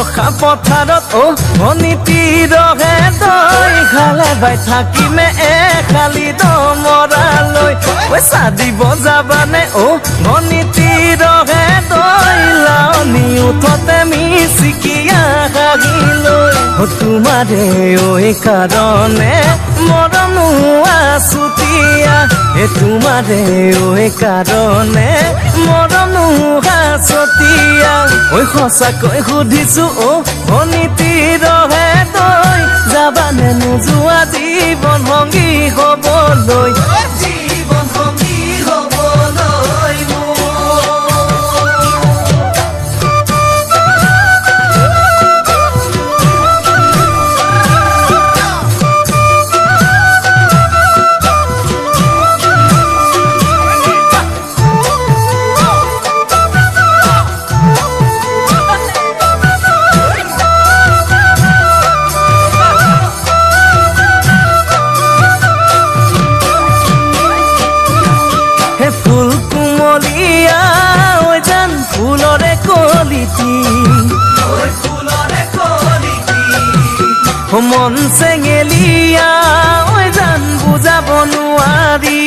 বৰ্ষা পথাৰত ভনীতি ৰহে দৈ খালে বাই থাকিমে খালি দমৰালৈ পইচা দিব যাবানে ভনীতি ৰহে দৈ লাৱনি উঠতে মিচিকিয়া হাগিলৈ তোমাৰে কাৰণে মৰম আছুতীয়া তোমাৰে কাৰণে মৰম হাছতীয়া সঁচাকৈ সুধিছো ভনীতি ৰহে দৈ যাবানে নোযোৱা জীৱন সংগী হ'বলৈ জীৱন সংগী হ'বলৈ ফুল কুমলীয়া যেন ফুলৰে কলিতি মন চেঙেলীয়া যেন বুজাব নোৱাৰি